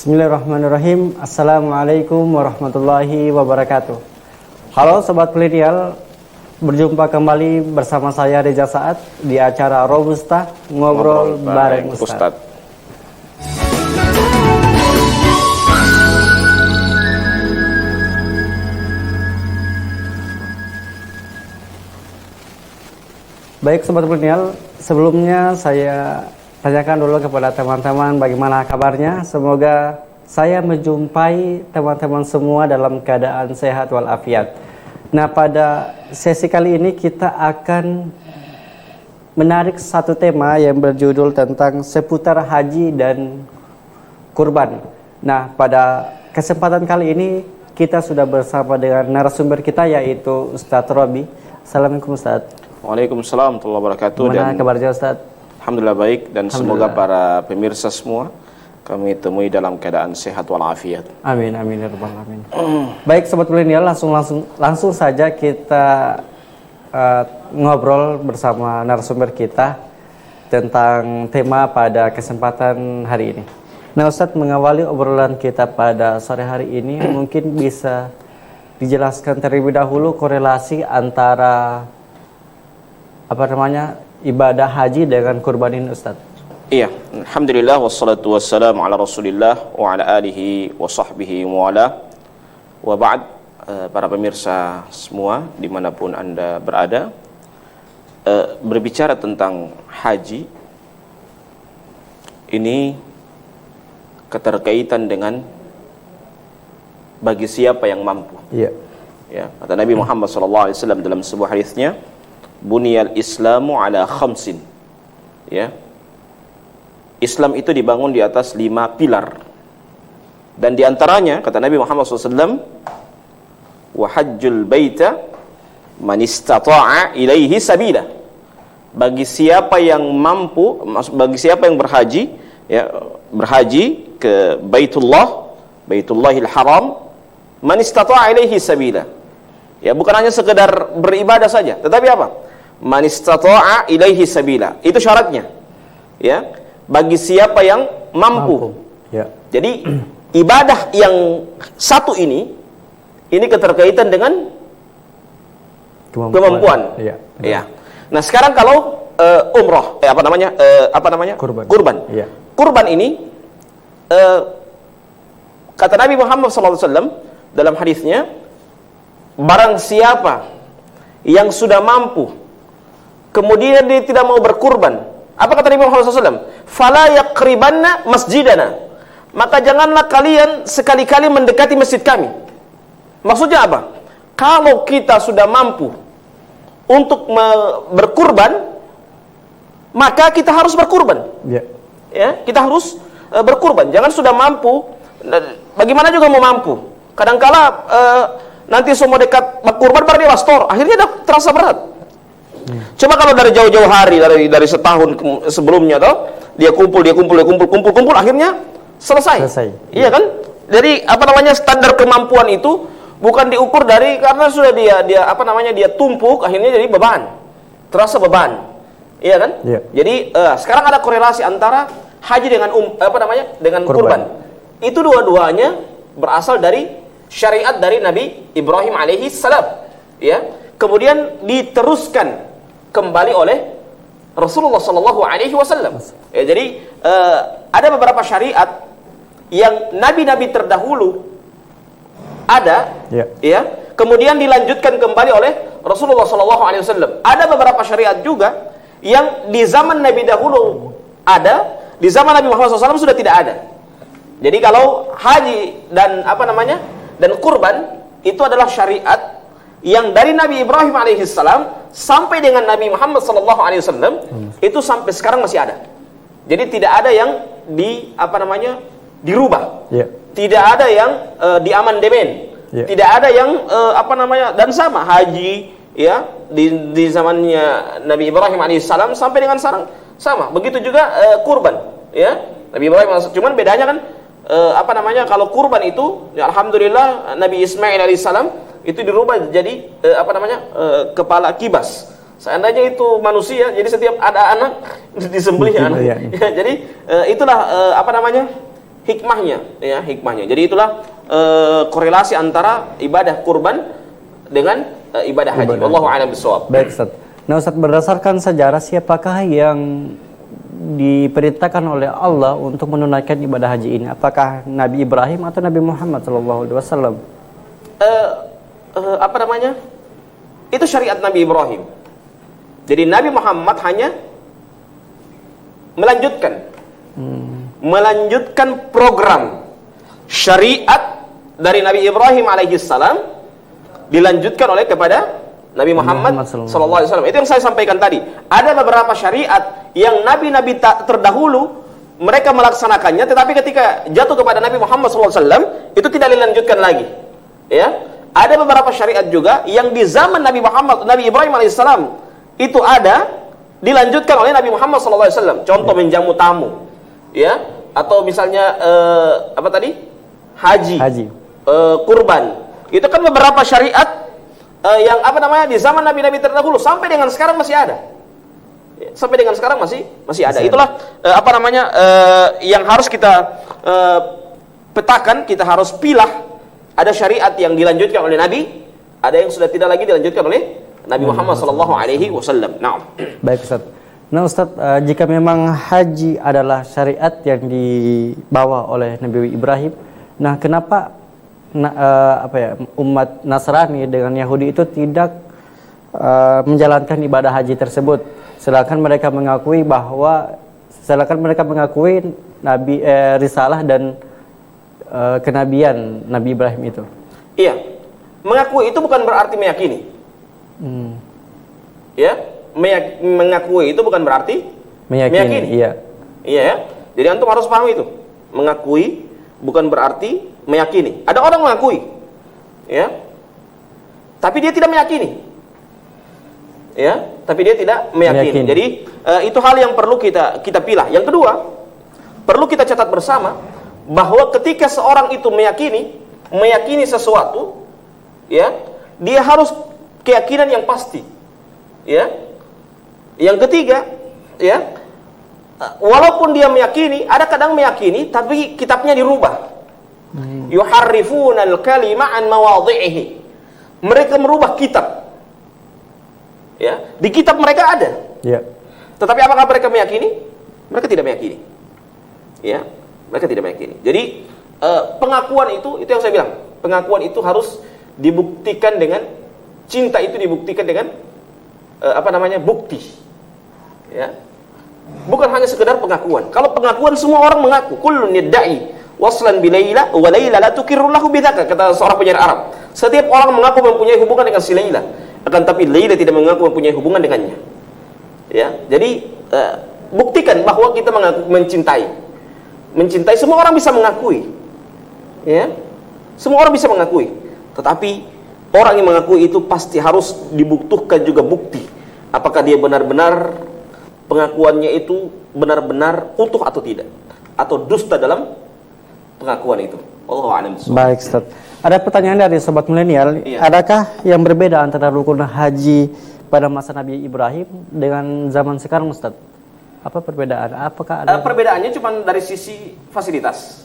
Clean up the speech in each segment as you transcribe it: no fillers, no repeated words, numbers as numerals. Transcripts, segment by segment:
Bismillahirrahmanirrahim. Assalamualaikum warahmatullahi wabarakatuh. Halo Sobat Milenial, berjumpa kembali bersama saya Reza Saad di acara Robusta Ngobrol bareng Ustadz. Baik Sobat Milenial, sebelumnya saya tanyakan dulu kepada teman-teman bagaimana kabarnya. Semoga saya menjumpai teman-teman semua dalam keadaan sehat walafiat. Nah, pada sesi kali ini kita akan menarik satu tema yang berjudul tentang seputar haji dan kurban. Nah, pada kesempatan kali ini kita sudah bersama dengan narasumber kita, yaitu Ustadz Robi. Assalamualaikum Ustadz. Waalaikumsalam warahmatullahi wabarakatuh. Bagaimana kabarnya Ustadz? Alhamdulillah baik, dan semoga para pemirsa semua kami temui dalam keadaan sehat walafiat. Amin amin ya rabbal alamin. Baik Sobat Milenial, langsung saja kita ngobrol bersama narasumber kita tentang tema pada kesempatan hari ini. Nah Ustadz, mengawali obrolan kita pada sore hari ini, mungkin bisa dijelaskan terlebih dahulu korelasi antara ibadah haji dengan kurban ini Ustaz. Iya, alhamdulillah wassalatu wassalamu ala Rasulillah wa ala alihi wa sahbihi wa ala wa ba'd. Para pemirsa semua dimanapun Anda berada, berbicara tentang haji ini keterkaitan dengan bagi siapa yang mampu. Iya. Ya, kata Nabi Muhammad SAW dalam sebuah hadisnya, Buniyal Islamu ala khamsin. Ya. Islam itu dibangun di atas 5 pilar. Dan di antaranya kata Nabi Muhammad SAW, wa hajjul baita man istata'a ilaihi sabila. Bagi siapa yang mampu, bagi siapa yang berhaji, ya, berhaji ke Baitullahil Haram, man istata'a ilaihi sabila. Ya, bukan hanya sekedar beribadah saja, tetapi apa? Man istata'a ilaihi sabila. Itu syaratnya. Ya, bagi siapa yang mampu. Ya. Jadi ibadah yang satu ini keterkaitan dengan kemampuan. Ya. Ya. Nah, sekarang kalau umroh, Kurban. Ya. Kurban ini kata Nabi Muhammad SAW dalam hadisnya, barang siapa yang sudah mampu kemudian dia tidak mau berkurban, apa kata Nabi Muhammad SAW? Fala yaqribanna masjidana. Maka janganlah kalian sekali-kali mendekati masjid kami. Maksudnya apa? Kalau kita sudah mampu untuk berkurban, maka kita harus berkurban. Ya. Ya, kita harus berkurban. Jangan sudah mampu, bagaimana juga mau mampu. Kadangkala nanti semua dekat berkurban baru dia wastor, akhirnya terasa berat. Coba kalau dari jauh-jauh hari, dari setahun sebelumnya, toh dia kumpul, akhirnya selesai. Iya kan? Jadi standar kemampuan itu bukan diukur karena sudah dia tumpuk, akhirnya jadi beban, terasa beban. Iya kan? Iya. Jadi sekarang ada korelasi antara haji dengan kurban. Itu dua-duanya berasal dari syariat dari Nabi Ibrahim alaihi salam. Ya. Kemudian diteruskan kembali oleh Rasulullah sallallahu alaihi wasallam. Ya, jadi ada beberapa syariat yang nabi-nabi terdahulu ada, ya, kemudian dilanjutkan kembali oleh Rasulullah sallallahu alaihi wasallam. Ada beberapa syariat juga yang di zaman nabi dahulu ada, di zaman Nabi Muhammad SAW sudah tidak ada. Jadi kalau haji dan dan kurban itu adalah syariat yang dari Nabi Ibrahim alaihissalam sampai dengan Nabi Muhammad sallallahu alaihi wasallam itu sampai sekarang masih ada. Jadi tidak ada yang dirubah. Yeah. Tidak ada yang diamandemen Ya. Tidak ada yang dan sama haji ya di zamannya Nabi Ibrahim alaihissalam sampai dengan sekarang sama. Begitu juga kurban ya. Nabi Ibrahim, cuman bedanya kan kalau kurban itu ya, alhamdulillah Nabi Ismail alaihissalam itu dirubah jadi kepala kibas. Seandainya itu manusia, jadi setiap ada anak disembelih anak. Ya. Ya, jadi itulah hikmahnya ya, hikmahnya. Jadi itulah korelasi antara ibadah kurban dengan ibadah haji. Wallahu a'lam bishawab. Baik, Ustaz. Nah, Ustaz, berdasarkan sejarah, siapakah yang diperintahkan oleh Allah untuk menunaikan ibadah haji ini? Apakah Nabi Ibrahim atau Nabi Muhammad SAW? Itu syariat Nabi Ibrahim. Jadi Nabi Muhammad hanya melanjutkan program syariat dari Nabi Ibrahim alaihissalam dilanjutkan oleh kepada Nabi Muhammad sallallahu alaihi wasallam. Itu yang saya sampaikan tadi. Ada beberapa syariat yang nabi-nabi terdahulu mereka melaksanakannya, tetapi ketika jatuh kepada Nabi Muhammad sallallahu alaihi wasallam itu tidak dilanjutkan lagi. Ya. Ada beberapa syariat juga yang di zaman Nabi Ibrahim alaihissalam itu ada dilanjutkan oleh Nabi Muhammad SAW. Contoh menjamu tamu, ya, atau misalnya haji. Kurban. Itu kan beberapa syariat yang di zaman Nabi-Nabi terdahulu sampai dengan sekarang masih ada. Sampai dengan sekarang masih ada. Itulah yang harus kita petakan, kita harus pilah. Ada syariat yang dilanjutkan oleh Nabi, ada yang sudah tidak lagi dilanjutkan oleh Nabi Muhammad sallallahu alaihi wasallam. Nah, baik, Ustaz. Nah, Ustaz, jika memang haji adalah syariat yang dibawa oleh Nabi Ibrahim, nah kenapa umat Nasrani dengan Yahudi itu tidak menjalankan ibadah haji tersebut, sedangkan mereka mengakui Nabi risalah dan kenabian Nabi Ibrahim itu? Iya, mengakui itu bukan berarti meyakini. Ya, mengakui itu bukan berarti meyakini. Iya. Iya ya. Jadi antum harus paham itu. Mengakui bukan berarti meyakini. Ada orang mengakui, ya, tapi dia tidak meyakini. Ya, tapi dia tidak meyakini. Jadi itu hal yang perlu kita pilah. Yang kedua, perlu kita catat bersama bahwa ketika seorang itu meyakini sesuatu, ya, dia harus keyakinan yang pasti, ya. Yang ketiga, ya, walaupun dia meyakini, ada kadang meyakini tapi kitabnya dirubah. Yuharrifunal kalima an mawadhi'ihi. Mereka merubah kitab. Ya, di kitab mereka ada. Ya. Tetapi apakah mereka meyakini? Mereka tidak meyakini. Ya, mereka tidak meyakini. Jadi pengakuan itu yang saya bilang. Pengakuan itu harus dibuktikan dengan cinta, itu dibuktikan dengan bukti. Ya. Bukan hanya sekedar pengakuan. Kalau pengakuan semua orang mengaku, kullun yadda'i waslan bi Laila wa Laila la tukirru lahu bidzaka, kata seorang penyair Arab. Setiap orang mengaku mempunyai hubungan dengan si Laila, akan tapi Laila tidak mengaku mempunyai hubungan dengannya. Ya. Jadi buktikan bahwa kita mengaku mencintai. Mencintai semua orang bisa mengakui. Ya. Semua orang bisa mengakui. Tetapi orang yang mengakui itu pasti harus dibutuhkan juga bukti. Apakah dia benar-benar pengakuannya itu benar-benar utuh atau tidak, atau dusta dalam pengakuan itu. Wallahu a'lam bishawab. Baik, Ustaz. Ada pertanyaan dari sobat milenial. Iya. Adakah yang berbeda antara rukun haji pada masa Nabi Ibrahim dengan zaman sekarang, Ustaz? Apa perbedaan? Apakah ada perbedaannya cuma dari sisi fasilitas.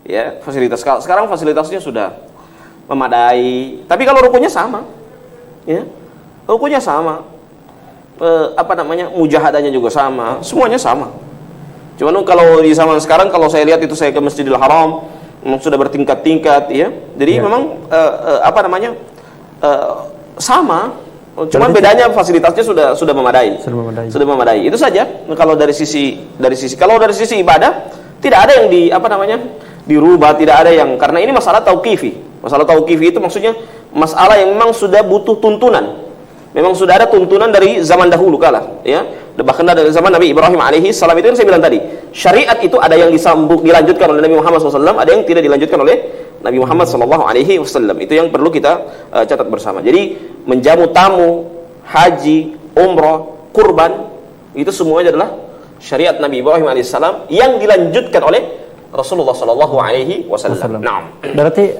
Ya, fasilitas. Sekarang fasilitasnya sudah memadai, tapi kalau rukunnya sama, ya, rukunnya sama, mujahadahnya juga sama, semuanya sama. Cuman kalau di zaman sekarang, kalau saya lihat itu, saya ke Masjidil Haram, sudah bertingkat-tingkat, ya. Jadi memang sama, cuman bedanya fasilitasnya sudah memadai. Sudah memadai. Itu saja. Kalau dari sisi ibadah tidak ada yang dirubah, tidak ada yang, karena ini masalah tauqifi. Masalah tauqifi itu maksudnya masalah yang memang sudah butuh tuntunan. Memang sudah ada tuntunan dari zaman dahulu kala, ya. Bahkan dari zaman Nabi Ibrahim alaihi salam, itu yang saya bilang tadi. Syariat itu ada yang dilanjutkan oleh Nabi Muhammad SAW, ada yang tidak dilanjutkan oleh Nabi Muhammad SAW. Itu yang perlu kita catat bersama. Jadi menjamu tamu, haji, umroh, kurban, itu semuanya adalah syariat Nabi Ibrahim alaihissalam yang dilanjutkan oleh Rasulullah SAW. Nah, berarti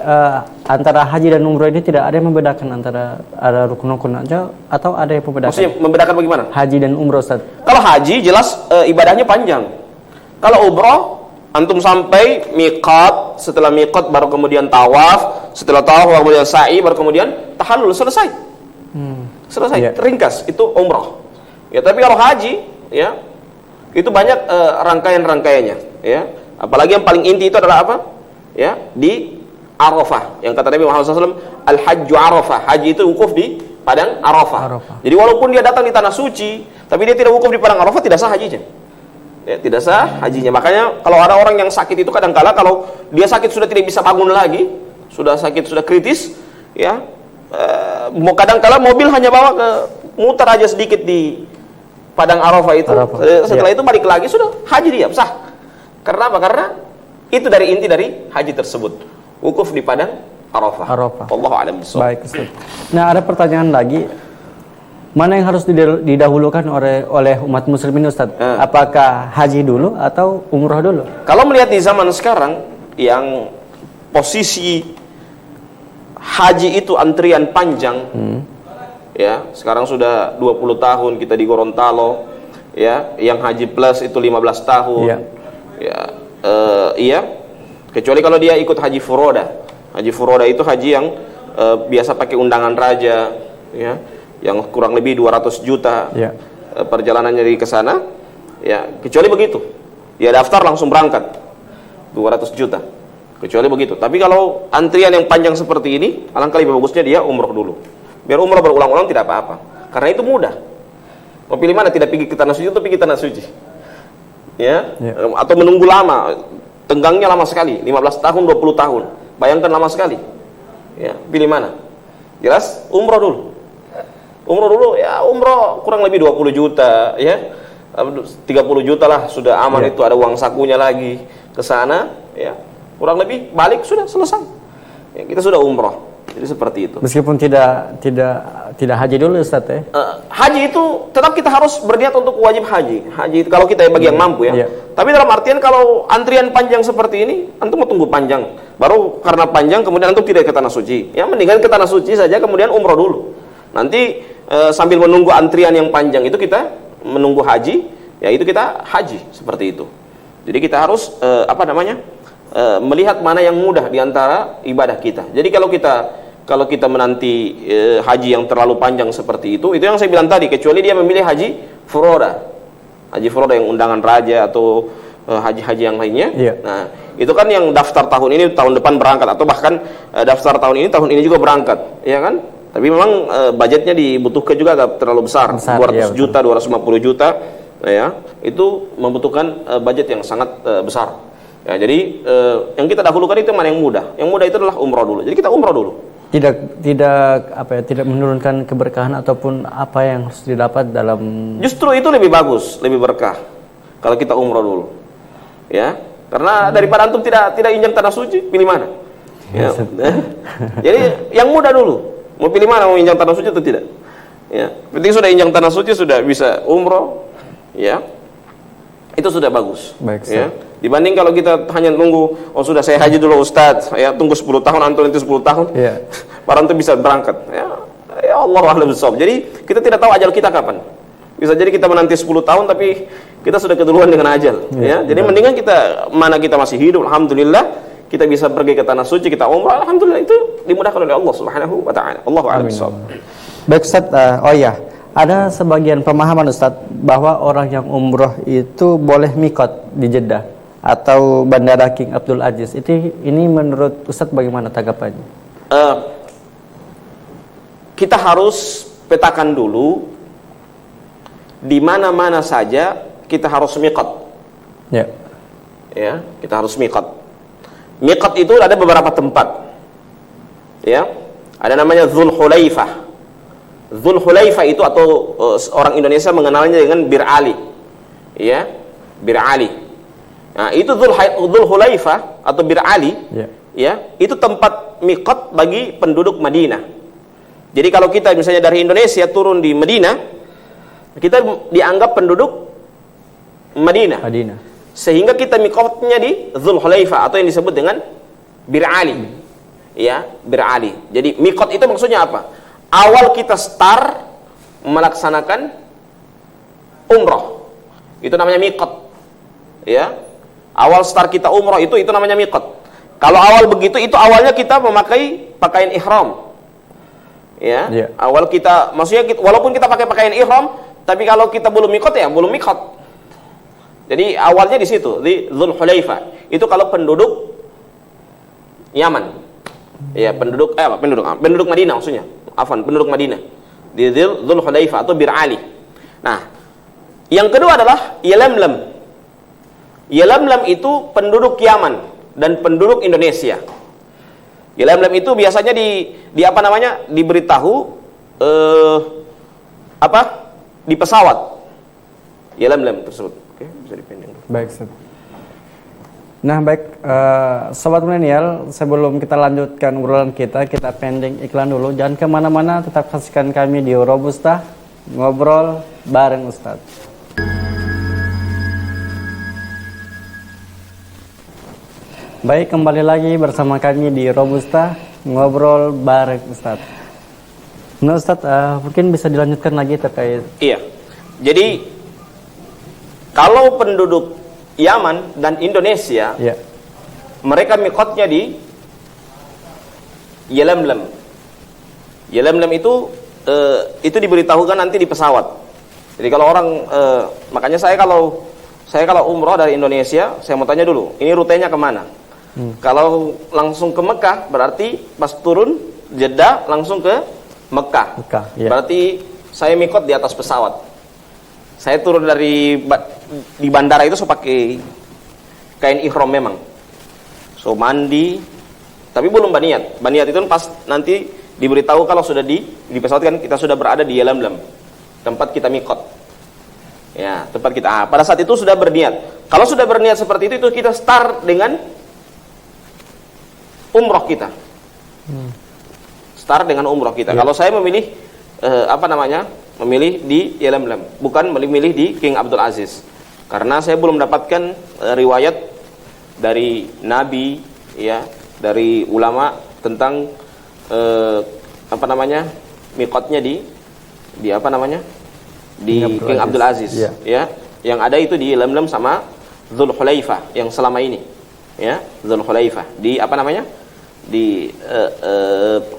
antara haji dan umroh ini tidak ada yang membedakan antara ada rukun-rukun aja atau ada yang membedakan? Maksudnya membedakan bagaimana? Haji dan umroh, Ustaz. Kalau haji jelas ibadahnya panjang. Kalau umroh antum sampai miqat, setelah miqat baru kemudian tawaf, setelah tawaf baru kemudian sa'i, baru kemudian tahallul, selesai. Selesai, ringkas, itu umroh. Ya, tapi kalau haji, ya, itu banyak rangkaian-rangkaiannya, ya. Apalagi yang paling inti itu adalah apa? Ya, di Arafah. Yang kata Nabi Muhammad SAW, Al-Hajju Arafah. Haji itu wukuf di padang Arafah. Jadi walaupun dia datang di tanah suci, tapi dia tidak wukuf di padang Arafah, tidak sah hajinya. Ya, tidak sah hajinya. Makanya kalau ada orang yang sakit itu kadang-kala kalau dia sakit sudah tidak bisa bangun lagi, sudah sakit, sudah kritis, ya, kadang-kala mobil hanya bawa ke mutar aja sedikit di padang Arafah itu. Setelah itu balik lagi, sudah haji dia sah. Karena apa? Karena itu dari inti dari haji tersebut, wukuf di padang Arafah. Wallahu a'lam bishawab. Baik, Ustaz. Nah, ada pertanyaan lagi. Mana yang harus didahulukan oleh umat muslimin, Ustaz? Apakah haji dulu atau umrah dulu? Kalau melihat di zaman sekarang yang posisi haji itu antrian panjang, ya, sekarang sudah 20 tahun kita di Gorontalo, ya, yang haji plus itu 15 tahun. Ya, iya, kecuali kalau dia ikut haji furoda. Haji furoda itu haji yang biasa pakai undangan raja, ya, yang kurang lebih 200 juta perjalanannya dari ke sana, ya, kecuali begitu dia daftar langsung berangkat 200 juta, kecuali begitu. Tapi kalau antrian yang panjang seperti ini, alangkah lebih bagusnya dia umroh dulu, biar umroh berulang-ulang tidak apa-apa, karena itu mudah. Mau pilih mana? Tidak pergi ke tanah suci atau pergi ke tanah suci, ya, atau menunggu lama, tenggangnya lama sekali, 15 tahun, 20 tahun, bayangkan lama sekali, ya, pilih mana? Jelas umroh dulu. Umroh dulu, ya, umroh kurang lebih 20 juta, ya, 30 juta lah, sudah aman. Itu ada uang sakunya lagi ke sana, ya, kurang lebih balik sudah selesai, ya, kita sudah umroh. Jadi seperti itu. Meskipun tidak haji dulu, Ustaz, ya. Haji itu tetap kita harus berniat untuk wajib haji. Haji itu kalau kita bagi yang mampu, ya. Tapi dalam artian kalau antrian panjang seperti ini, antum mau tunggu panjang. Baru karena panjang kemudian antum tidak ke tanah suci. Ya, mendingan ke tanah suci saja kemudian umroh dulu. Nanti sambil menunggu antrian yang panjang itu kita menunggu haji, ya, itu kita haji seperti itu. Jadi kita harus melihat mana yang mudah di antara ibadah kita. Jadi kalau kita menanti haji yang terlalu panjang seperti itu yang saya bilang tadi, kecuali dia memilih haji furoda. Haji furoda yang undangan raja atau haji-haji yang lainnya. Nah, itu kan yang daftar tahun ini tahun depan berangkat, atau bahkan daftar tahun ini juga berangkat, ya kan? Tapi memang budgetnya dibutuhkan juga agak terlalu besar, 200 juta, 250 juta, ya. Itu membutuhkan budget yang sangat besar. Ya, jadi yang kita dahulukan itu mana yang mudah? Yang mudah itu adalah umroh dulu. Jadi kita umroh dulu. Tidak menurunkan keberkahan ataupun apa yang harus didapat dalam. Justru itu lebih bagus, lebih berkah kalau kita umroh dulu, ya. Karena daripada antum tidak injak tanah suci, pilih mana? Ya. Jadi yang mudah dulu. Mau pilih mana? Mau injak tanah suci atau tidak? Ya. Penting sudah injak tanah suci, sudah bisa umroh, ya. Itu sudah bagus. Baik, ya. Dibanding kalau kita hanya tunggu, oh sudah saya haji dulu Ustaz, ya, tunggu 10 tahun, antum itu 10 tahun, baru antum bisa berangkat, ya Allah a'lam bishawab. Jadi kita tidak tahu ajal kita kapan. Bisa jadi kita menanti 10 tahun tapi kita sudah keduluan dengan ajal, ya. Jadi mendingan kita masih hidup, alhamdulillah, kita bisa pergi ke tanah suci, kita umrah, alhamdulillah, itu dimudahkan oleh Allah Subhanahu wa taala. Allahu a'lam bishawab. Baik, Ustaz, ada sebagian pemahaman, Ustaz, bahwa orang yang umroh itu boleh mikot di Jeddah atau Bandara King Abdul Aziz. Ini menurut Ustaz bagaimana tanggapannya? Kita harus petakan dulu di mana-mana saja kita harus mikot. Ya, kita harus mikot. Mikot itu ada beberapa tempat. Ya, ada namanya Dzulhulaifah. Dzulhulaifah itu atau orang Indonesia mengenalnya dengan Bir Ali. Ya, Bir Ali. Nah, itu Dzulhulaifah atau Bir Ali, ya, itu tempat miqat bagi penduduk Madinah. Jadi kalau kita misalnya dari Indonesia turun di Madinah, kita dianggap penduduk Madinah. Sehingga kita miqatnya di Dzulhulaifah atau yang disebut dengan Bir Ali. Ya, Bir Ali. Jadi miqat itu maksudnya apa? Awal kita start melaksanakan umroh. Itu namanya miqat. Ya. Awal start kita umroh itu namanya miqat. Kalau awal begitu itu awalnya kita memakai pakaian ihram. Ya, awal kita maksudnya walaupun kita pakai pakaian ihram, tapi kalau kita belum miqat ya belum miqat. Jadi awalnya di situ di Dzulhulaifah. Itu kalau penduduk Yaman. Ya, penduduk Madinah maksudnya. Penduduk Madinah. Di Dzulhulaifah atau Bir Ali. Nah, yang kedua adalah Yalamlam. Yalamlam itu penduduk Yaman dan penduduk Indonesia. Yalamlam itu biasanya di apa namanya? Diberitahu di pesawat. Yalamlam tersebut. Oke, bisa dipending. Baik, Ustaz. Nah, baik sobat milenial, sebelum kita lanjutkan obrolan kita pending iklan dulu. Jangan kemana-mana, tetap saksikan kami di Robusta ngobrol bareng Ustaz. Baik, kembali lagi bersama kami di Robusta ngobrol bareng Ustaz. Nah Ustaz, mungkin bisa dilanjutkan lagi terkait. Iya. Jadi kalau penduduk Yaman dan Indonesia, mereka miqatnya di Yalamlam. Yalamlam itu diberitahukan nanti di pesawat. Jadi kalau orang makanya saya kalau umroh dari Indonesia, saya mau tanya dulu, ini rutenya kemana? Kalau langsung ke Mekah, berarti pas turun Jeddah langsung ke Mekah. Berarti saya miqat di atas pesawat. Saya turun di bandara itu saya pakai kain ihram memang. So mandi, tapi belum baniat. Baniat itu pas nanti diberitahu kalau sudah di pesawat kan kita sudah berada di Yalamlam, tempat kita miqat. Ya, tempat kita. Pada saat itu sudah berniat. Kalau sudah berniat seperti itu kita start dengan umroh kita. Start dengan umroh kita. Kalau saya memilih memilih di Yalamlam, bukan memilih di King Abdul Aziz. Karena saya belum mendapatkan riwayat dari Nabi, ya, dari ulama tentang miqatnya di King Abdul Aziz, ya. Yang ada itu di Yalamlam sama Dzulhulaifah yang selama ini, ya, Dzulhulaifah di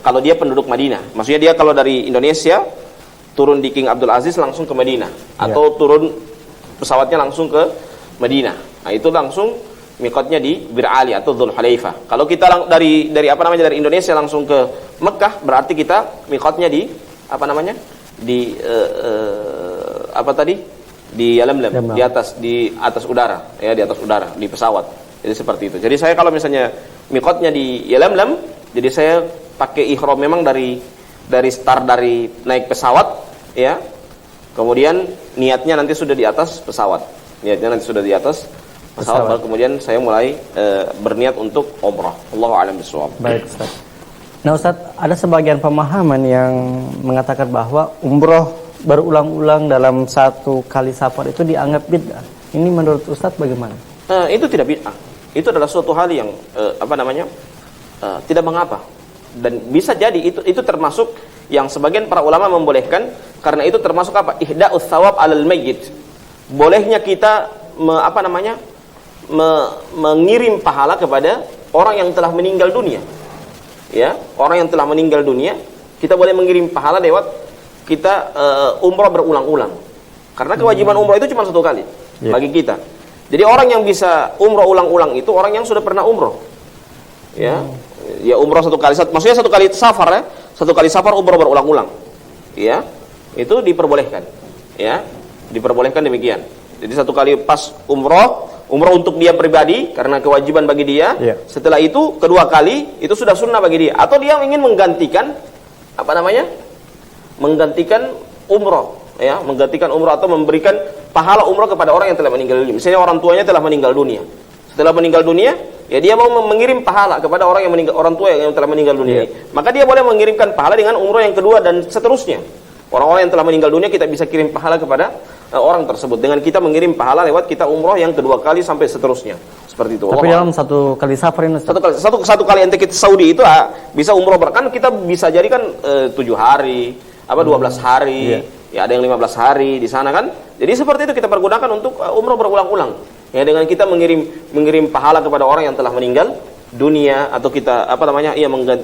kalau dia penduduk Madinah. Maksudnya dia kalau dari Indonesia turun di King Abdul Aziz langsung ke Madinah, atau turun pesawatnya langsung ke Madinah. Nah, itu langsung miqatnya di Bir Ali atau Dzulhulaifah. Kalau kita dari Indonesia langsung ke Mekah, berarti kita miqatnya di di Yalamlam, di atas udara, ya, di atas udara, di pesawat. Jadi seperti itu. Jadi saya kalau misalnya miqatnya di Yalamlam, jadi saya pakai ihram memang dari start dari naik pesawat, ya. Kemudian niatnya nanti sudah di atas pesawat. Baru kemudian saya mulai berniat untuk umrah. Allahu a'lam bishawab. Baik, Ustaz. Nah, Ustaz, ada sebagian pemahaman yang mengatakan bahwa umroh berulang-ulang dalam satu kali safar itu dianggap bid'ah. Ini menurut Ustaz bagaimana? Itu tidak bid'ah. Itu adalah suatu hal yang tidak mengapa. Dan bisa jadi itu termasuk yang sebagian para ulama membolehkan, karena itu termasuk ihda'us thawab 'alal mayyit. Bolehnya kita mengirim pahala kepada orang yang telah meninggal dunia. Ya, orang yang telah meninggal dunia, kita boleh mengirim pahala lewat kita umrah berulang-ulang. Karena kewajiban umrah itu cuma satu kali bagi kita. Jadi orang yang bisa umrah ulang-ulang itu orang yang sudah pernah umrah. Ya. Ya umrah maksudnya satu kali safar, ya. Satu kali safar umrah berulang-ulang. Ya. Itu diperbolehkan. Ya. Diperbolehkan demikian. Jadi satu kali pas umrah untuk dia pribadi karena kewajiban bagi dia. Setelah itu kedua kali itu sudah sunnah bagi dia, atau dia ingin menggantikan menggantikan umrah, ya, menggantikan umrah atau memberikan pahala umrah kepada orang yang telah meninggal dunia. Misalnya orang tuanya telah meninggal dunia. Setelah meninggal dunia, ya dia mau mengirim pahala kepada orang yang meninggal, orang tua yang telah meninggal dunia, maka dia boleh mengirimkan pahala dengan umroh yang kedua dan seterusnya. Orang-orang yang telah meninggal dunia kita bisa kirim pahala kepada orang tersebut dengan kita mengirim pahala lewat kita umroh yang kedua kali sampai seterusnya. Seperti itu. Tapi dalam satu kali safar ini, satu kali ente ke Saudi itu bisa umroh kan kita bisa jadi kan 7 hari, 12 hari, ya ada yang 15 hari di sana kan. Jadi seperti itu kita pergunakan untuk umroh berulang-ulang. Ya dengan kita mengirim pahala kepada orang yang telah meninggal dunia, atau kita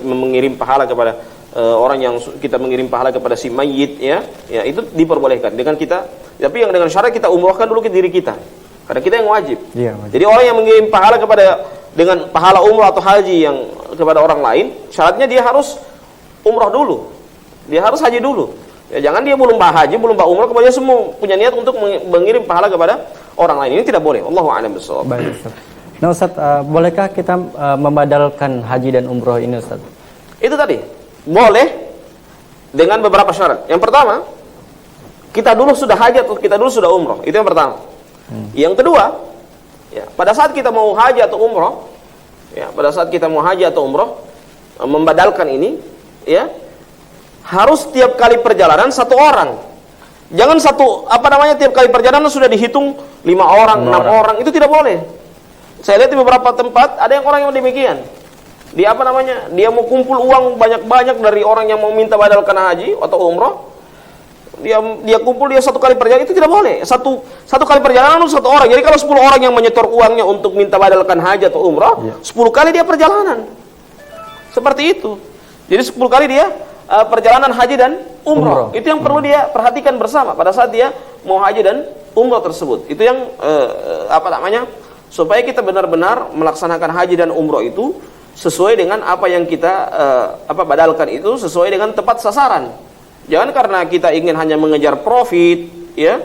mengirim pahala kepada orang yang kita mengirim pahala kepada si mayit, ya itu diperbolehkan dengan kita. Tapi yang dengan syarat kita umrohkan dulu ke diri kita, karena kita yang wajib. Jadi orang yang mengirim pahala dengan pahala umroh atau haji yang kepada orang lain, syaratnya dia harus umroh dulu, dia harus haji dulu. Ya, jangan dia belum haji, belum umroh, kemudian semua punya niat untuk mengirim pahala kepada orang lain. Ini tidak boleh. Allahu a'lam bishawab. Baik, Ustaz. Nah, Ustaz, bolehkah kita membadalkan haji dan umroh ini, Ustaz? Itu tadi boleh dengan beberapa syarat. Yang pertama, kita dulu sudah haji atau kita dulu sudah umroh. Itu yang pertama. Yang kedua, ya, pada saat kita mau haji atau umroh, membadalkan ini, ya, harus tiap kali perjalanan satu orang. Jangan tiap kali perjalanan sudah dihitung 5 orang, 6 orang. Itu tidak boleh. Saya lihat di beberapa tempat ada orang yang demikian. Dia dia mau kumpul uang banyak-banyak dari orang yang mau minta badalkan haji atau umroh. Dia kumpul, dia satu kali perjalanan, itu tidak boleh. Satu kali perjalanan untuk 1 orang. Jadi kalau 10 orang yang menyetor uangnya untuk minta badalkan haji atau umroh, 10 kali dia perjalanan. Seperti itu. Jadi 10 kali dia perjalanan haji dan umroh. Itu yang perlu dia perhatikan bersama pada saat dia mau haji dan umroh tersebut. Itu yang supaya kita benar-benar melaksanakan haji dan umroh itu sesuai dengan apa yang kita badalkan, itu sesuai dengan tepat sasaran. Jangan karena kita ingin hanya mengejar profit, ya,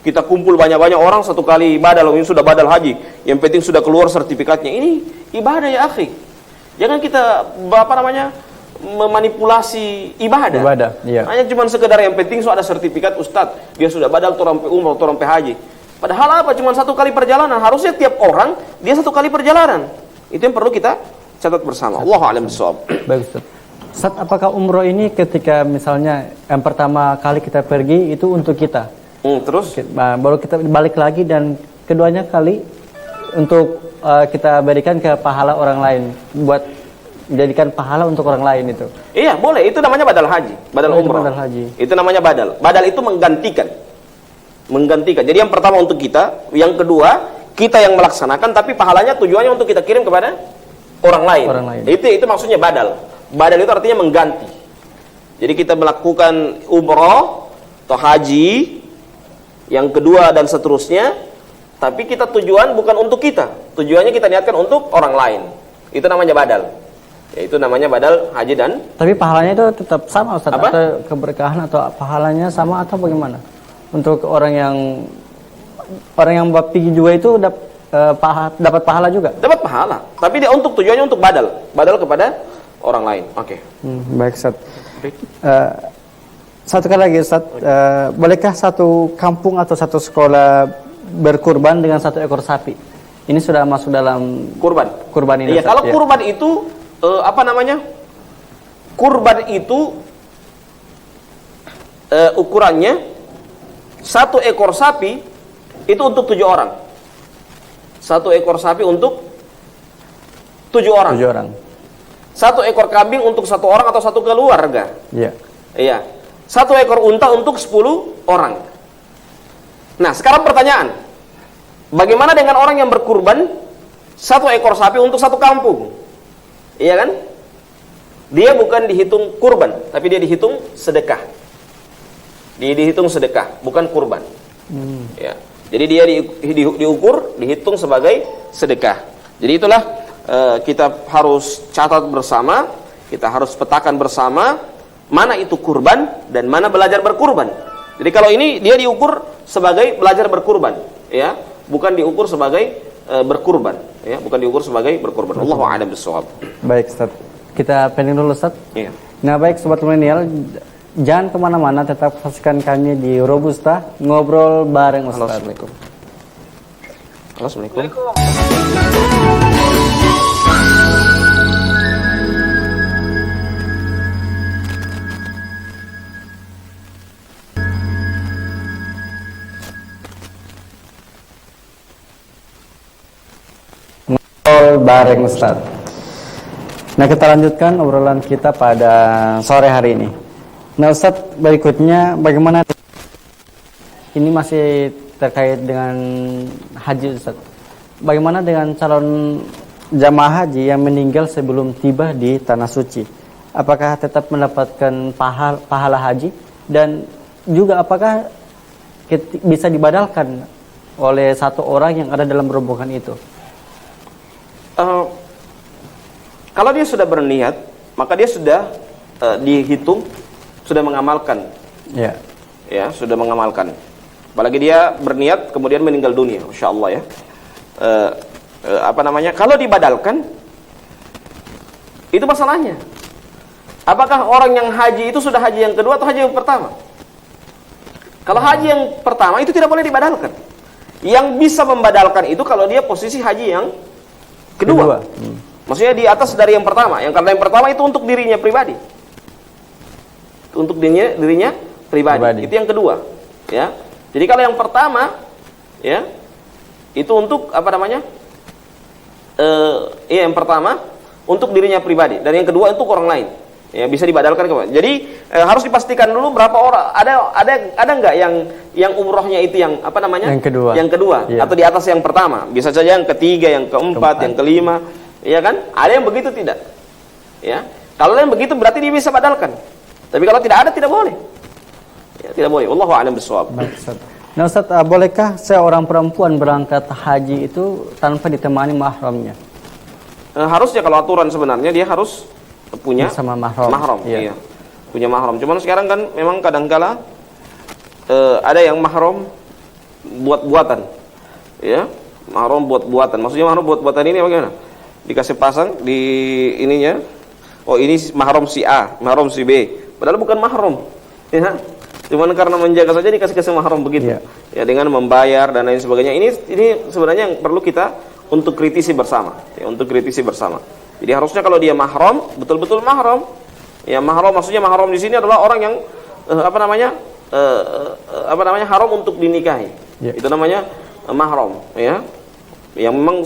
kita kumpul banyak-banyak orang satu kali badal, ini sudah badal haji, yang penting sudah keluar sertifikatnya. Ini ibadah ya akhi. Jangan kita memanipulasi ibadah. Hanya cuma sekedar yang penting ada sertifikat ustadz, dia sudah badal tuh sampai umroh, tuh sampai haji. Padahal cuma 1 kali perjalanan. Harusnya tiap orang dia 1 kali perjalanan. Itu yang perlu kita catat bersama. Allahu a'lam bishawab. Baik, Ustaz. Ustaz, apakah umroh ini ketika misalnya yang pertama kali kita pergi itu untuk kita? Terus baru kita balik lagi dan keduanya kali untuk kita berikan ke pahala orang lain, buat menjadikan pahala untuk orang lain itu. Iya, boleh. Itu namanya badal haji, badal umroh. Badal haji. Itu namanya badal. Badal itu menggantikan. Jadi yang pertama untuk kita, yang kedua kita yang melaksanakan, tapi pahalanya tujuannya untuk kita kirim kepada orang lain. Itu maksudnya badal. Badal itu artinya mengganti. Jadi kita melakukan umroh atau haji yang kedua dan seterusnya, tapi kita tujuan bukan untuk kita. Tujuannya kita niatkan untuk orang lain. Itu namanya badal. Itu namanya badal haji dan. Tapi pahalanya itu tetap sama, Ustaz? Atau keberkahan atau pahalanya sama atau bagaimana? Untuk orang yang pergi juga itu dapat pahala juga. Dapat pahala. Tapi dia tujuannya untuk badal kepada orang lain. Oke. Baik, Ustaz. Satu kali lagi, Ustaz. Bolehkah satu kampung atau satu sekolah berkurban dengan 1 ekor sapi? Ini sudah masuk dalam kurban ini. Iya, kalau kurban itu kurban itu ukurannya 1 ekor sapi itu untuk 7 orang. 1 ekor sapi untuk 7 orang. 1 ekor kambing untuk 1 orang atau 1 keluarga. Iya. 1 ekor unta untuk 10 orang. Nah, sekarang pertanyaan, bagaimana dengan orang yang berkurban 1 ekor sapi untuk 1 kampung? Iya kan? Dia bukan dihitung kurban, tapi dia dihitung sedekah. Dihitung sedekah, bukan kurban. Ya. Jadi dia dihitung sebagai sedekah. Jadi itulah kita harus catat bersama, kita harus petakan bersama mana itu kurban dan mana belajar berkurban. Jadi kalau ini dia diukur sebagai belajar berkurban, ya, bukan diukur sebagai berkurban, ya, bukan diukur sebagai berkurban. Allahu a'lam bishawab. Baik, Ustaz. Kita pending dulu, Ustaz. Iya. Nah, baik sobat milenial, jangan kemana-mana, tetap saksikan kami di Robusta ngobrol bareng Ustaz. Assalamualaikum. bareng Ustaz. Nah, kita lanjutkan obrolan kita pada sore hari ini. Nah Ustaz, berikutnya bagaimana, ini masih terkait dengan haji Ustaz. Bagaimana dengan calon jamaah haji yang meninggal sebelum tiba di tanah suci? Apakah tetap mendapatkan pahala haji? Dan juga apakah bisa dibadalkan oleh satu orang yang ada dalam rombongan itu? Kalau dia sudah berniat, maka dia sudah dihitung, sudah mengamalkan. Ya, sudah mengamalkan. Apalagi dia berniat kemudian meninggal dunia, insya Allah ya. Kalau dibadalkan, itu masalahnya. Apakah orang yang haji itu sudah haji yang kedua atau haji yang pertama? Kalau haji yang pertama itu tidak boleh dibadalkan. Yang bisa membadalkan itu kalau dia posisi haji yang kedua. Maksudnya di atas dari yang pertama. Yang karena yang pertama itu untuk dirinya pribadi. Untuk dirinya pribadi. Itu yang kedua. Ya. Jadi kalau yang pertama, ya, itu untuk yang pertama untuk dirinya pribadi, dan yang kedua untuk orang lain. Ya, bisa dibadalkan kemana. Jadi harus dipastikan dulu berapa orang, ada nggak yang umrohnya itu yang yang kedua yeah. Atau di atas yang pertama. Bisa saja yang ketiga, yang keempat, yang kelima, ya kan? Ada yang begitu tidak? Ya, kalau yang begitu berarti dia bisa badalkan. Tapi kalau tidak ada, tidak boleh. Ya, tidak boleh. Wallahu a'lam bishawab. Nah Ustaz, bolehkah seorang perempuan berangkat haji itu tanpa ditemani mahramnya? Harusnya kalau aturan sebenarnya dia harus punya sama mahram. Iya. Punya mahram. Cuman sekarang kan memang kadangkala ada yang mahram buat-buatan. Ya, mahram buat-buatan. Maksudnya mahram buat-buatan ini bagaimana? Dikasih pasang di ininya. Oh, ini mahram si A, mahram si B. Padahal bukan mahram. Ya. Cuman karena menjaga saja dikasih mahram begitu. Ya, dengan membayar dan lain sebagainya. Ini sebenarnya yang perlu kita untuk kritisi bersama. Ya, untuk kritisi bersama. Jadi harusnya kalau dia mahram, betul-betul mahram. Ya, mahram maksudnya mahram di sini adalah orang yang haram untuk dinikahi. Itu namanya mahram, ya. Yang memang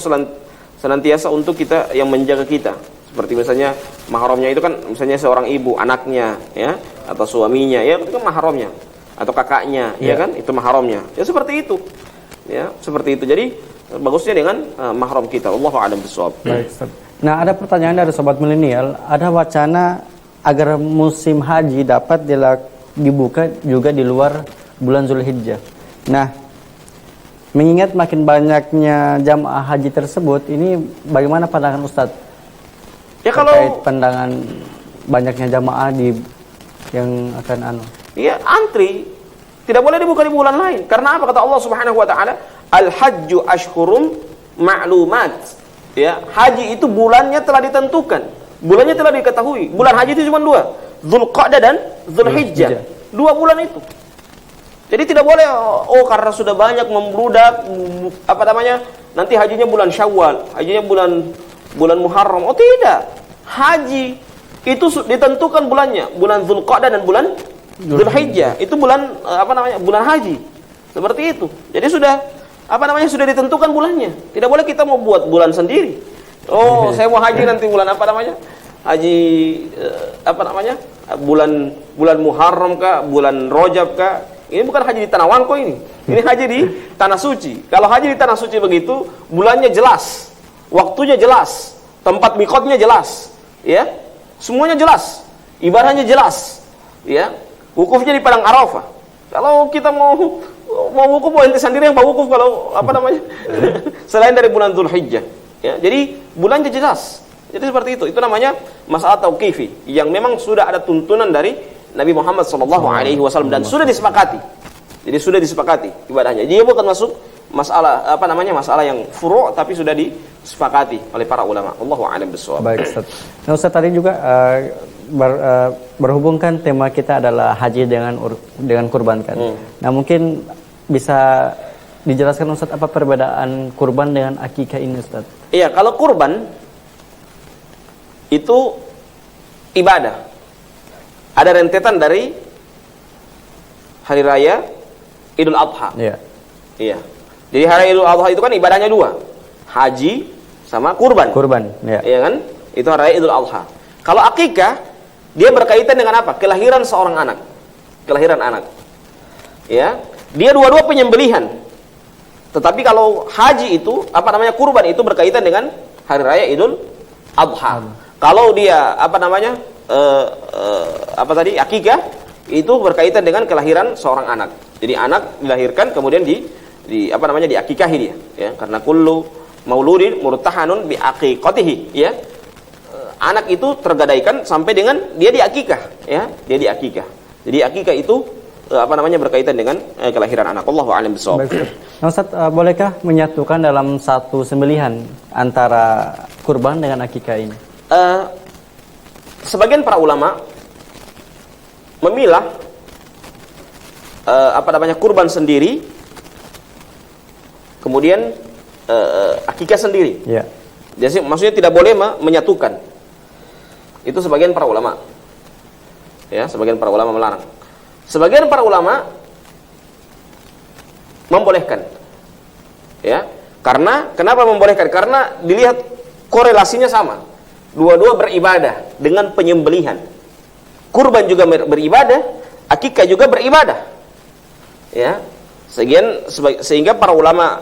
senantiasa untuk kita, yang menjaga kita. Seperti misalnya mahramnya itu kan misalnya seorang ibu, anaknya, ya, atau suaminya, ya, itu kan mahramnya, atau kakaknya, ya kan, itu mahramnya. Ya seperti itu. Ya, seperti itu. Jadi bagusnya dengan mahram kita. Allahu a'lam bishawab. Baik, Ustaz. Nah, ada pertanyaan dari sobat milenial, ada wacana agar musim haji dapat dibuka juga di luar bulan Zulhijjah. Nah, mengingat makin banyaknya jamaah haji tersebut, ini bagaimana pandangan Ustaz? Ya, kalau terkait pandangan banyaknya jamaah yang akan ya, antri tidak boleh dibuka di bulan lain. Karena apa? Kata Allah Subhanahu wa taala, "Al-hajju ashhurum ma'lumat." Ya, haji itu bulannya telah ditentukan. Bulannya telah diketahui. Bulan haji itu cuma 2, Dzulqa'dah dan Dzulhijjah. 2 bulan itu. Jadi tidak boleh karena sudah banyak membludak nanti hajinya bulan Syawal, hajinya bulan Muharram. Oh tidak. Haji itu ditentukan bulannya, bulan Dzulqa'dah dan bulan Dzulhijjah. Itu bulan bulan haji. Seperti itu. Jadi sudah sudah ditentukan bulannya. Tidak boleh kita mau buat bulan sendiri. Oh, saya mau haji nanti bulan haji bulan Muharram kah, bulan Rajab kah? Ini bukan haji di Tanah Wangko ini. Ini haji di Tanah Suci. Kalau haji di Tanah Suci begitu, bulannya jelas, waktunya jelas, tempat miqatnya jelas, ya. Semuanya jelas, ibadahnya jelas, ya. Wukufnya di Padang Arafah. Kalau kita mau wukuf, ente sendiri yang mau wukuf kalau selain dari bulan Dzulhijjah, ya. Jadi bulannya jelas. Jadi seperti itu. Itu namanya masalah tauqifi yang memang sudah ada tuntunan dari Nabi Muhammad SAW dan sudah disepakati. Jadi sudah disepakati ibadahnya. Dia bukan masuk masalah masalah yang furu' tapi sudah disepakati oleh para ulama. Allahu a'lam bishawab. Baik, Ustaz. Nah, Ustaz tadi juga berhubungkan tema kita adalah haji dengan kurban kan. Nah, mungkin bisa dijelaskan Ustaz apa perbedaan kurban dengan akikah ini, Ustaz? Iya, kalau kurban itu ibadah. Ada rentetan dari hari raya Idul Adha. Iya. Iya. Jadi hari Idul Adha itu kan ibadahnya 2. Haji sama kurban. Kurban, ya. Iya kan? Itu hari raya Idul Adha. Kalau akikah, dia berkaitan dengan apa? Kelahiran seorang anak. Kelahiran anak. Ya. Dia dua-dua penyembelihan. Tetapi kalau haji itu, kurban itu berkaitan dengan hari raya Idul Adha. Kalau dia akikah itu berkaitan dengan kelahiran seorang anak. Jadi anak dilahirkan kemudian diakikahi dia, ya. Karena kullu mauludin murtahanun bi aqiqatihi, ya. Anak itu tergadaikan sampai dengan dia diakikah, ya. Dia diakikah. Jadi akikah itu berkaitan dengan kelahiran anak. Allahu a'lam bishawab. Nah, Ustaz, bolehkah menyatukan dalam satu sembelihan antara kurban dengan akikah ini? Sebagian para ulama memilah kurban sendiri, kemudian akikah sendiri. Ya. Jadi maksudnya tidak boleh menyatukan. Itu sebagian para ulama. Ya, sebagian para ulama melarang. Sebagian para ulama membolehkan. Ya. Kenapa membolehkan? Karena dilihat korelasinya sama. Dua-dua beribadah dengan penyembelihan. Kurban juga beribadah, akikah juga beribadah. Ya. Sehingga para ulama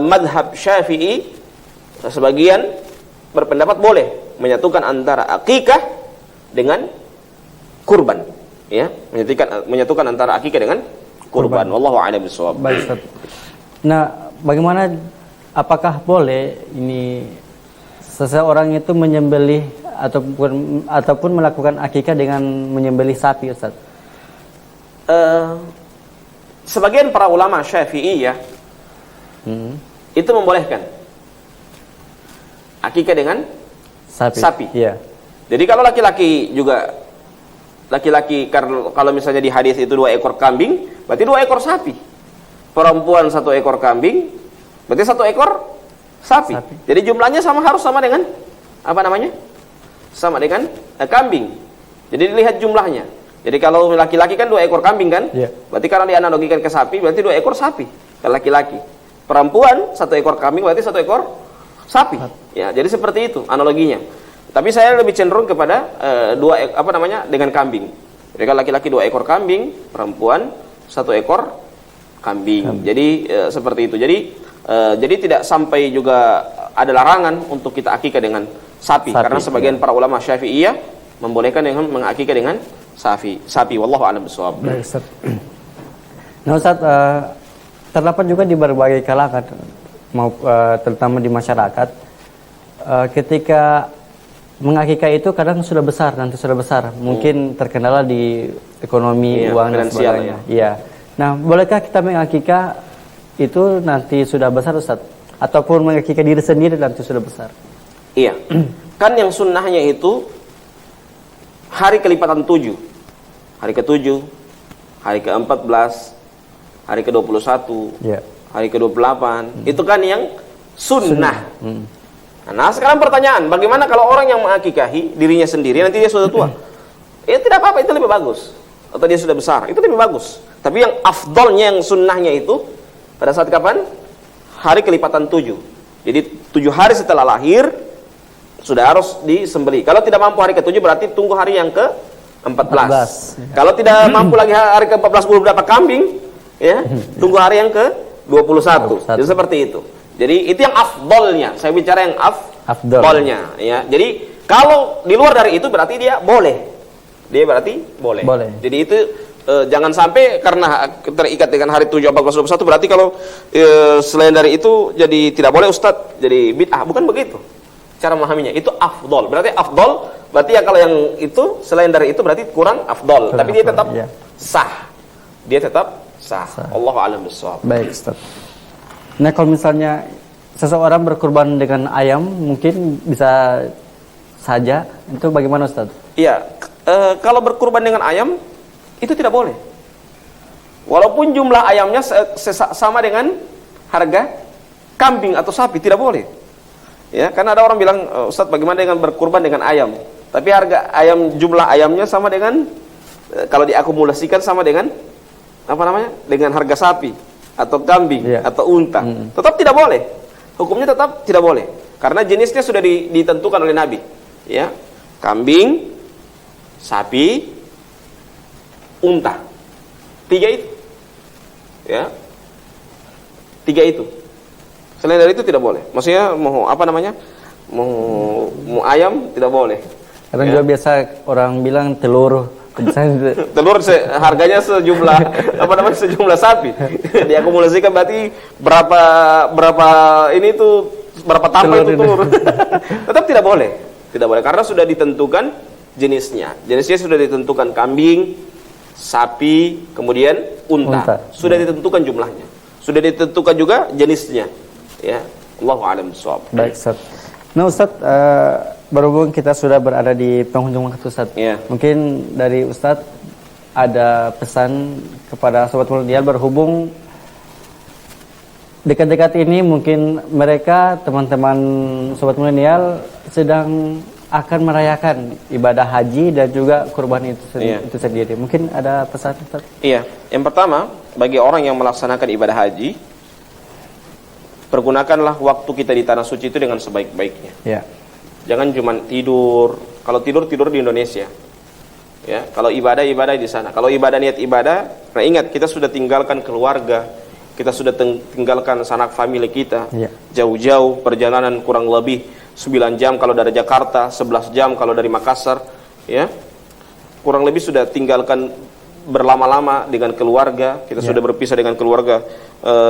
madhab Syafi'i sebagian berpendapat boleh menyatukan antara akikah dengan kurban, ya, menyatukan antara akikah dengan kurban. Wallahu a'lam bishawab. Baik, Ustaz. Nah, bagaimana, apakah boleh ini seseorang itu menyembelih ataupun melakukan akikah dengan menyembelih sapi, Ustaz? Sebagian para ulama Syafi'i, ya, itu membolehkan akikah dengan sapi. Iya. Jadi kalau laki-laki kalau misalnya di hadis itu 2 ekor kambing, berarti 2 ekor sapi. Perempuan 1 ekor kambing, berarti 1 ekor sapi. Jadi jumlahnya harus sama dengan sama dengan kambing. Jadi dilihat jumlahnya. Jadi kalau laki-laki kan 2 ekor kambing kan, berarti kalau dianalogikan ke sapi, berarti 2 ekor sapi kalau laki-laki. Perempuan 1 ekor kambing, berarti 1 ekor sapi. Ya, jadi seperti itu analoginya. Tapi saya lebih cenderung kepada dengan kambing. Jadi kalau laki-laki 2 ekor kambing, perempuan 1 ekor kambing. Jadi seperti itu. Jadi tidak sampai juga ada larangan untuk kita akikah dengan sapi. Karena sebagian para ulama Syafi'iyah membolehkan dengan mengakikah dengan sapi. Wallahu a'lam bishawab. Baik, Ustaz. Nah, Ustaz, terdapat juga di berbagai kalangan, terutama di masyarakat, ketika mengakikah itu kadang sudah besar, mungkin terkendala di ekonomi, uang dan sebagainya. Iya. Nah, bolehkah kita mengakikah itu nanti sudah besar, Ustaz? Ataupun mengakikah diri sendiri nanti sudah besar? Iya. Kan yang sunnahnya itu hari kelipatan 7. Hari ke-7, hari ke-14, hari ke-21, hari ke-28. Itu kan yang sunnah. Nah, sekarang pertanyaan, bagaimana kalau orang yang mengakikahi dirinya sendiri, nanti dia sudah tua? Ya tidak apa-apa, itu lebih bagus. Atau dia sudah besar, itu lebih bagus. Tapi yang afdolnya, yang sunnahnya itu pada saat kapan? Hari kelipatan 7. Jadi 7 hari setelah lahir sudah harus disembelih. Kalau tidak mampu hari ke-7, berarti tunggu hari yang ke-14. Kalau tidak mampu lagi hari ke-14 beberapa kambing, ya, tunggu hari yang ke-21. Jadi seperti itu. Jadi itu yang afdolnya. Saya bicara yang afdolnya, ya. Jadi kalau di luar dari itu berarti dia boleh. Dia berarti boleh. Jadi itu jangan sampai karena terikat dengan hari 7, 14, 21 berarti kalau selain dari itu jadi tidak boleh, Ustadz, jadi bid'ah. Bukan begitu cara memahaminya. Itu afdol. Berarti afdol berarti ya kalau yang itu selain dari itu berarti kurang afdol. Tapi dia tetap sah. Dia tetap sah. Allahu a'lam bishawab. Baik, Ustaz. Nah, kalau misalnya seseorang berkurban dengan ayam, mungkin bisa saja. Itu bagaimana, Ustaz? Iya, kalau berkurban dengan ayam itu tidak boleh. Walaupun jumlah ayamnya sama dengan harga kambing atau sapi, tidak boleh. Ya, karena ada orang bilang, Ustaz, bagaimana dengan berkurban dengan ayam? Tapi harga jumlah ayamnya sama dengan kalau diakumulasikan sama dengan dengan harga sapi atau kambing atau unta. Tetap tidak boleh. Hukumnya tetap tidak boleh. Karena jenisnya sudah ditentukan oleh Nabi. Ya, kambing, sapi, unta. 3 itu. Ya. 3 itu. Selain dari itu tidak boleh. Maksudnya mau apa namanya? Mau ayam tidak boleh. Karena juga biasa orang bilang telur. Telur harganya sejumlah sejumlah sapi. Diakumulasikan berarti berapa ini tuh berapa tambah itu telur. Tetap tidak boleh. Tidak boleh karena sudah ditentukan jenisnya. Jenisnya sudah ditentukan kambing, sapi, kemudian unta. Sudah ditentukan jumlahnya. Sudah ditentukan juga jenisnya. Ya, Allahu a'lam bishawab. Baik, Ustaz. Nah, Ustaz, berhubung kita sudah berada di penghujung waktu, Ustaz. Ya. Mungkin dari Ustaz ada pesan kepada sobat milenial berhubung dekat-dekat ini mungkin mereka teman-teman sobat milenial sedang akan merayakan ibadah haji dan juga kurban itu sendiri. Mungkin ada pesan, Ustaz? Iya. Yang pertama, bagi orang yang melaksanakan ibadah haji, pergunakanlah waktu kita di tanah suci itu dengan sebaik-baiknya. Ya. Jangan cuma tidur. Kalau tidur di Indonesia. Ya, kalau ibadah di sana. Kalau ibadah niat ibadah, nah ingat kita sudah tinggalkan keluarga, kita sudah tinggalkan sanak famili kita. Ya. Jauh-jauh perjalanan kurang lebih 9 jam kalau dari Jakarta, 11 jam kalau dari Makassar, ya. Kurang lebih sudah tinggalkan berlama-lama dengan keluarga, kita sudah berpisah dengan keluarga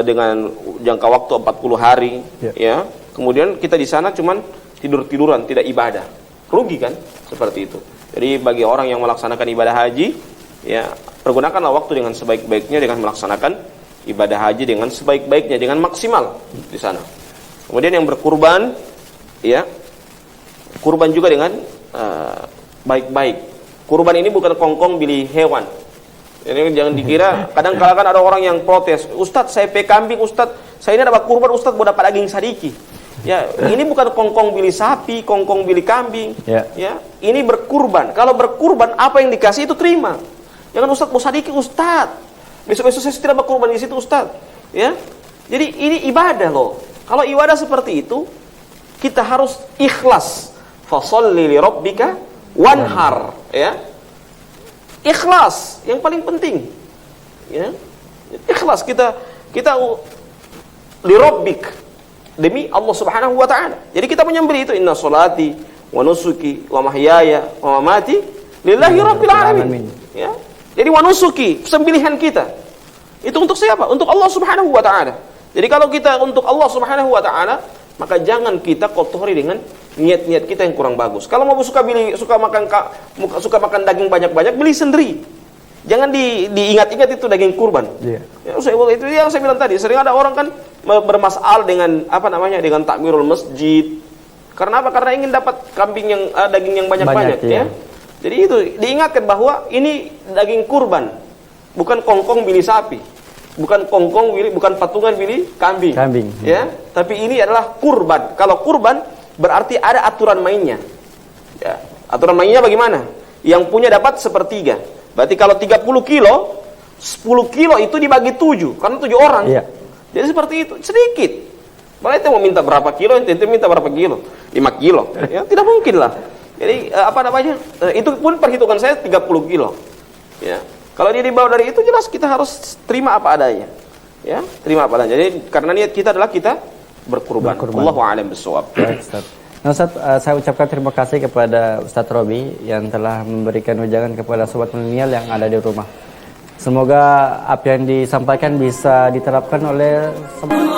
dengan jangka waktu 40 hari, ya. Kemudian kita di sana cuman tidur-tiduran, tidak ibadah. Rugi kan? Seperti itu. Jadi bagi orang yang melaksanakan ibadah haji, ya, pergunakanlah waktu dengan sebaik-baiknya dengan melaksanakan ibadah haji dengan sebaik-baiknya, dengan maksimal di sana. Kemudian yang berkurban, ya, kurban juga dengan baik-baik. Kurban ini bukan kongkong beli hewan. Jadi jangan dikira, kadang-kala kan ada orang yang protes, Ustadz saya kambing, Ustadz saya ini dapat kurban, Ustadz mau dapat daging sadiki. Ya, ini bukan kongkong beli sapi, kongkong beli kambing. Ya, ini berkurban. Kalau berkurban apa yang dikasih itu terima. Jangan Ustadz mau sadiki, Ustadz besok-besok saya tidak berkurban di situ, Ustadz. Ya, jadi ini ibadah loh. Kalau ibadah seperti itu, kita harus ikhlas. Fasholli li rabbika wanhar, ya. Ikhlas yang paling penting. Ya. Ikhlas kita li rabbik, demi Allah Subhanahu wa taala. Jadi kita menyembelih itu inna sholati wa nusuki wa mahyaya wa mamati lillahi rabbil alamin. Ya. Jadi wa nusuki, sembelihan kita. Itu untuk siapa? Untuk Allah Subhanahu wa taala. Jadi kalau kita untuk Allah Subhanahu wa taala, maka jangan kita kotori dengan niat-niat kita yang kurang bagus. Kalau mau suka makan daging banyak-banyak, beli sendiri. Jangan diingat-ingat itu daging kurban. Ya, itu yang saya bilang tadi. Sering ada orang kan bermasalah dengan dengan takmirul masjid. Karena apa? Karena ingin dapat kambing yang daging yang banyak-banyak. Ya. Jadi itu diingatkan bahwa ini daging kurban, bukan kongkong bili sapi. Bukan bukan patungan bili kambing. Ya, tapi ini adalah kurban. Kalau kurban berarti ada aturan mainnya. Ya, aturan mainnya bagaimana? Yang punya dapat 1/3. Berarti kalau 30 kilo, 10 kilo itu dibagi 7 karena 7 orang. Iya. Jadi seperti itu, sedikit. Malah itu mau minta berapa kilo, ente minta berapa kilo? 5 kilo. Ya, tidak mungkin lah. Jadi itu pun perhitungan saya 30 kilo. Ya. Kalau dia dibawa dari itu jelas kita harus terima apa adanya. Ya, terima apa adanya. Jadi karena niat kita adalah kita berkurban. Allahu a'lam bishawab. Baik, Ustaz. Nah, Ustaz, saya ucapkan terima kasih kepada Ustaz Robi yang telah memberikan wejangan kepada sobat milenial yang ada di rumah. Semoga apa yang disampaikan bisa diterapkan oleh semua.